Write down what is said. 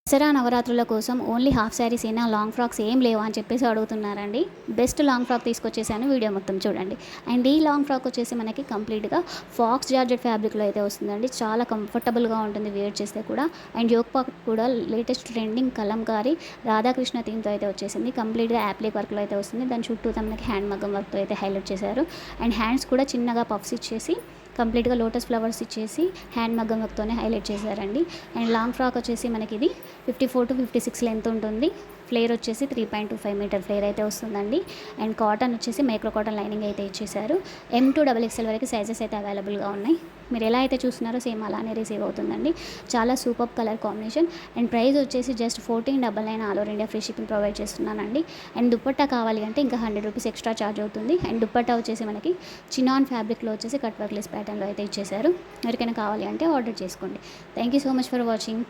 దసరా నవరాత్రుల కోసం only half saris ఏనా, లాంగ్ ఫ్రాక్స్ ఏం లేవా అని చెప్పేసి అడుగుతున్నారండి. బెస్ట్ లాంగ్ ఫ్రాక్ తీసుకొచ్చేసాను, వీడియో మొత్తం చూడండి. అండ్ ఈ లాంగ్ ఫ్రాక్ వచ్చేసి మనకి కంప్లీట్గా ఫాక్స్ జార్జెట్ ఫ్యాబ్రిక్లో అయితే వస్తుందండి. చాలా కంఫర్టబుల్గా ఉంటుంది వేర్ చేస్తే కూడా. అండ్ యోక్ పాకెట్ కూడా లేటెస్ట్ ట్రెండింగ్ కలంకారీ రాధాకృష్ణ థీమ్తో అయితే వచ్చేసింది. కంప్లీట్గా యాప్లిక్ వర్క్లో అయితే వస్తుంది. దాని చుట్టూ మనకి హ్యాండ్ మగ్గం వర్క్తో అయితే హైలైట్ చేశారు. అండ్ హ్యాండ్స్ కూడా చిన్నగా పఫ్స్ ఇచ్చేసి కంప్లీట్గా లోటస్ ఫ్లవర్స్ ఇచ్చేసి హ్యాండ్ మగ్గం వర్క్తోనే హైలైట్ చేశారండి. అండ్ లాంగ్ ఫ్రాక్ వచ్చేసి మనకి ఇది 54 to 56 లెంత్ ఉంటుంది. ఫ్లేర్ వచ్చేసి 3.25 మీటర్ ఫ్లేర్ అయితే వస్తుందండి. అండ్ కాటన్ వచ్చేసి మైక్రో కాటన్ లైనింగ్ అయితే ఇచ్చేసారు. M2XXL వరకు సైజెస్ అయితే అవైలబుల్గా ఉన్నాయి. మీరు ఎలా అయితే చూస్తున్నారో సేమ్ అలానే రిసీవ్ అవుతుందండి. చాలా super colour combination. And price వచ్చేసి just 1499 all over India free shipping provide చేస్తున్నానండి. అండ్ దుప్పట్టా కావాలి అంటే ఇంకా 100 రూపీస్ ఎక్స్ట్రా ఛార్జ్ అవుతుంది. అండ్ దుప్పట్టా వచ్చేసి మనకి చినాన్ ఫ్యాబ్రిక్లో వచ్చేసి కట్ వర్క్లెస్ ప్యాటర్న్లో అయితే ఇచ్చేసారు. ఎవరికైనా కావాలి అంటే ఆర్డర్ చేసుకోండి. Thank you so much for watching.